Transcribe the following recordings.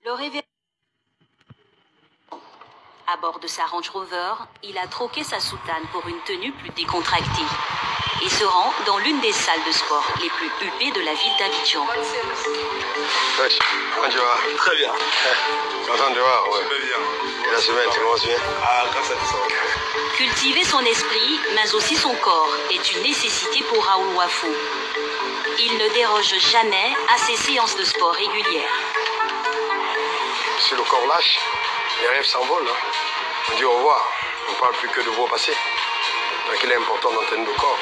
Le révérend, à bord de sa Range Rover, il a troqué sa soutane pour une tenue plus décontractée et se rend dans l'une des salles de sport les plus huppées de la ville d'Abidjan. Coach, comment tu vas? Très bien. Content de te voir, ouais. Très bien. Et la semaine, tu commences bien? Ah, grâce à ça. Cultiver son esprit, mais aussi son corps, est une nécessité pour Raoul Wafo. Il ne déroge jamais à ses séances de sport régulières. Si le corps lâche, les rêves s'envolent. Hein. On dit au revoir, on ne parle plus que de vous au passé. Donc il est important d'entraîner le corps.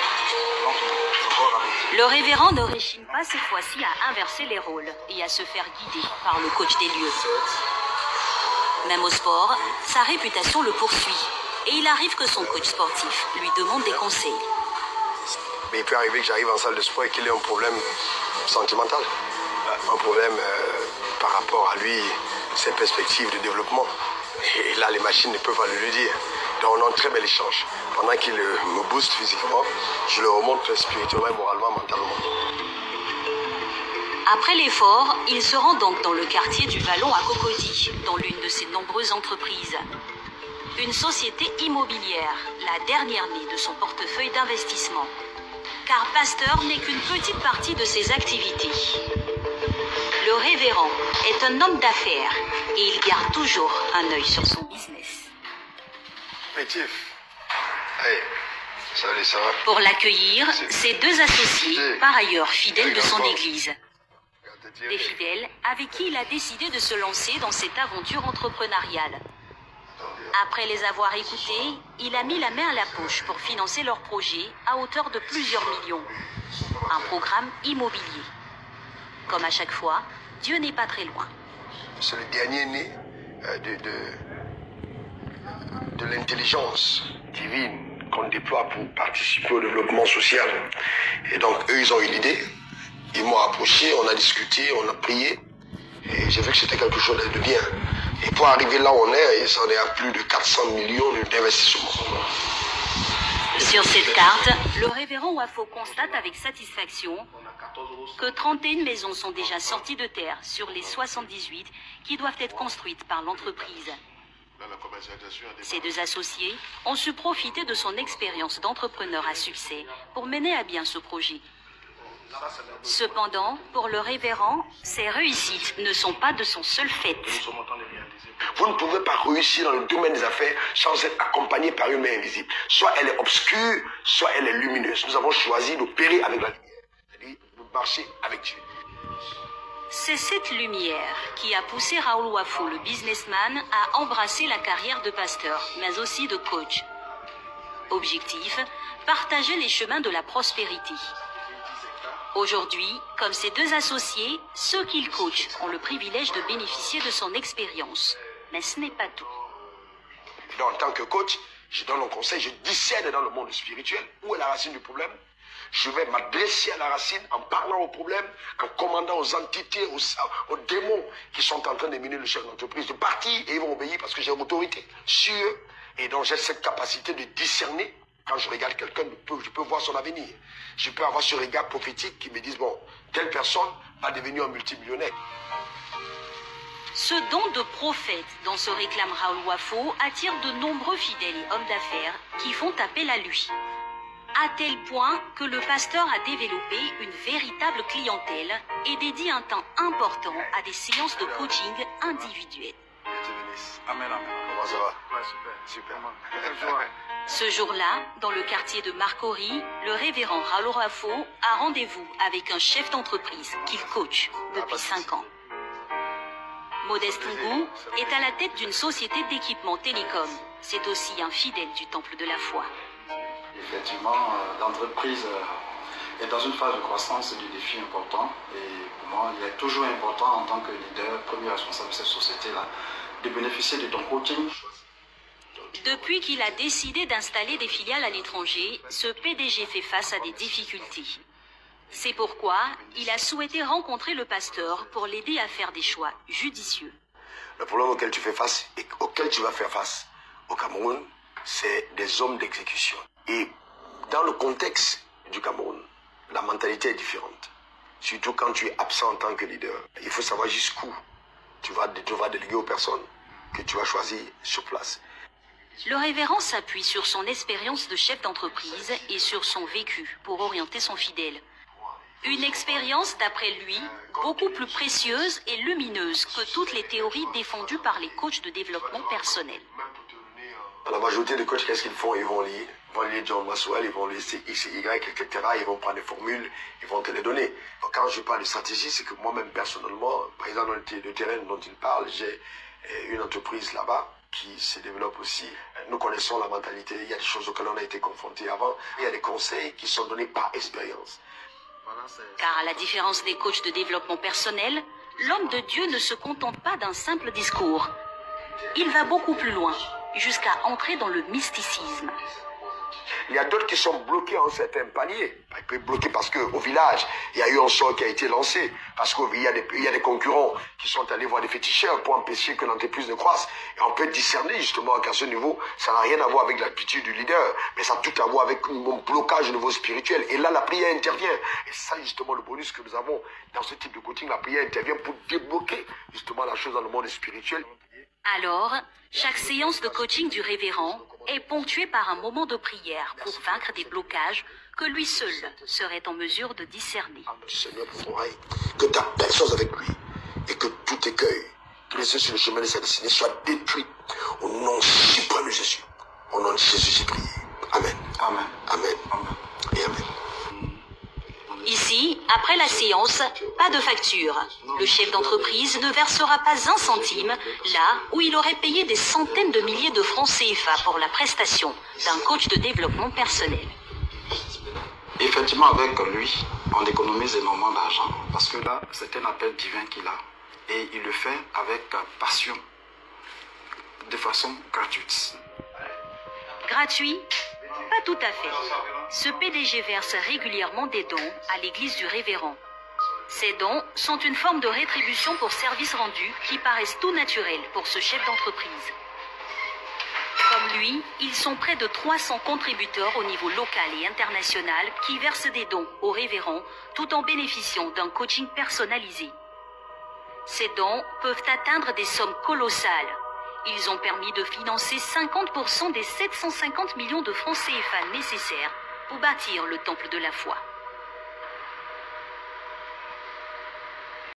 Le révérend ne réchigne pas cette fois-ci à inverser les rôles et à se faire guider par le coach des lieux. Même au sport, sa réputation le poursuit et il arrive que son coach sportif lui demande des conseils. Mais il peut arriver que j'arrive en salle de sport et qu'il ait un problème sentimental. Un problème par rapport à lui, ses perspectives de développement. Et là, les machines ne peuvent pas le lui dire. Donc on a un très bel échange. Pendant qu'il me booste physiquement, je le remonte spirituellement, moralement, mentalement. Après l'effort, il se rend donc dans le quartier du Vallon à Cocody, dans l'une de ses nombreuses entreprises. Une société immobilière, la dernière née de son portefeuille d'investissement. Car Pasteur n'est qu'une petite partie de ses activités. Le révérend est un homme d'affaires et il garde toujours un œil sur son business. Tiff. Hey, salut, ça va? Pour l'accueillir, ses deux associés, par ailleurs fidèles de son église. Des fidèles avec qui il a décidé de se lancer dans cette aventure entrepreneuriale. Après les avoir écoutés, il a mis la main à la poche pour financer leur projet à hauteur de plusieurs millions. Un programme immobilier. Comme à chaque fois, Dieu n'est pas très loin. C'est le dernier né de l'intelligence divine qu'on déploie pour participer au développement social. Et donc, eux, ils ont eu l'idée. Ils m'ont approché, on a discuté, on a prié. Et j'ai vu que c'était quelque chose de bien. Et pour arriver là où on est, ça en est à plus de 400 millions d'investissements. Sur cette carte, le révérend Wafo constate avec satisfaction que 31 maisons sont déjà sorties de terre sur les 78 qui doivent être construites par l'entreprise. Ces deux associés ont su profiter de son expérience d'entrepreneur à succès pour mener à bien ce projet. Cependant, pour le révérend, ces réussites ne sont pas de son seul fait. Vous ne pouvez pas réussir dans le domaine des affaires sans être accompagné par une main invisible. Soit elle est obscure, soit elle est lumineuse. Nous avons choisi d'opérer avec la lumière, c'est-à-dire de marcher avec Dieu. C'est cette lumière qui a poussé Raoul Wafo, le businessman, à embrasser la carrière de pasteur, mais aussi de coach. Objectif, partager les chemins de la prospérité. Aujourd'hui, comme ses deux associés, ceux qu'il coach ont le privilège de bénéficier de son expérience. Mais ce n'est pas tout. Donc, en tant que coach, je donne un conseil, je discerne dans le monde spirituel où est la racine du problème. Je vais m'adresser à la racine en parlant au problème, en commandant aux entités, aux démons qui sont en train de miner le chef d'entreprise de partir et ils vont obéir parce que j'ai autorité sur eux. Et donc j'ai cette capacité de discerner. Quand je regarde quelqu'un, je peux voir son avenir. Je peux avoir ce regard prophétique qui me dit, bon, telle personne va devenir un multimillionnaire. Ce don de prophète dont se réclame Raoul Wafo attire de nombreux fidèles et hommes d'affaires qui font appel à lui. À tel point que le pasteur a développé une véritable clientèle et dédie un temps important à des séances de coaching individuelles. Amen, amen. Comment ça va? Ouais, super. Super. Ce jour-là, dans le quartier de Marcory, le révérend Raoul Wafo a rendez-vous avec un chef d'entreprise qu'il coach depuis 5 ans. Modeste Ngou est à la tête d'une société d'équipement télécom. C'est aussi un fidèle du temple de la foi. Effectivement, l'entreprise est dans une phase de croissance et de défis importants. Et pour moi, il est toujours important en tant que leader, premier responsable de cette société-là, de bénéficier de ton coaching. Depuis qu'il a décidé d'installer des filiales à l'étranger, ce PDG fait face à des difficultés. C'est pourquoi il a souhaité rencontrer le pasteur pour l'aider à faire des choix judicieux. Le problème auquel tu fais face et auquel tu vas faire face au Cameroun, c'est des hommes d'exécution. Et dans le contexte du Cameroun, la mentalité est différente. Surtout quand tu es absent en tant que leader. Il faut savoir jusqu'où tu vas déléguer aux personnes que tu vas choisir sur place. Le révérend s'appuie sur son expérience de chef d'entreprise et sur son vécu pour orienter son fidèle. Une expérience, d'après lui, beaucoup plus précieuse et lumineuse que toutes les théories défendues par les coachs de développement personnel. La majorité des coachs, qu'est-ce qu'ils font? Ils vont lire John Maxwell, ils vont lire X, Y, etc. Ils vont prendre des formules, ils vont te les donner. Quand je parle de stratégie, c'est que moi-même, personnellement, par exemple, le terrain dont il parle, j'ai une entreprise là-bas qui se développe aussi. Nous connaissons la mentalité, il y a des choses auxquelles on a été confrontés avant. Il y a des conseils qui sont donnés par expérience. Car à la différence des coachs de développement personnel, l'homme de Dieu ne se contente pas d'un simple discours. Il va beaucoup plus loin, jusqu'à entrer dans le mysticisme. Il y a d'autres qui sont bloqués en certains paliers. Ils peuvent bloquer parce qu'au village, il y a eu un sort qui a été lancé. Parce qu'il y a des concurrents qui sont allés voir des féticheurs pour empêcher que l'entreprise ne croisse. Et on peut discerner justement qu'à ce niveau, ça n'a rien à voir avec l'attitude du leader, mais ça a tout à voir avec un blocage au niveau spirituel. Et là, la prière intervient. Et ça, justement, le bonus que nous avons dans ce type de coaching, la prière intervient pour débloquer justement la chose dans le monde spirituel. Alors, chaque séance de coaching du révérend est ponctuée par un moment de prière pour vaincre des blocages que lui seul serait en mesure de discerner. Seigneur, que ta personne avec lui et que tout écueil, tous les yeux sur le chemin de sa destinée soient détruits au nom suprême de Jésus. Au nom de Jésus, j'ai prié. Amen. Amen. Amen. Amen. Et amen. Ici, après la séance, pas de facture. Le chef d'entreprise ne versera pas un centime, là où il aurait payé des centaines de milliers de francs CFA pour la prestation d'un coach de développement personnel. Effectivement, avec lui, on économise énormément d'argent. Parce que là, c'est un appel divin qu'il a. Et il le fait avec passion, de façon gratuite. Gratuit? Pas tout à fait. Ce PDG verse régulièrement des dons à l'église du révérend. Ces dons sont une forme de rétribution pour services rendus qui paraissent tout naturels pour ce chef d'entreprise. Comme lui, ils sont près de 300 contributeurs au niveau local et international qui versent des dons au révérend tout en bénéficiant d'un coaching personnalisé. Ces dons peuvent atteindre des sommes colossales. Ils ont permis de financer 50% des 750 millions de francs CFA nécessaires pour bâtir le temple de la foi.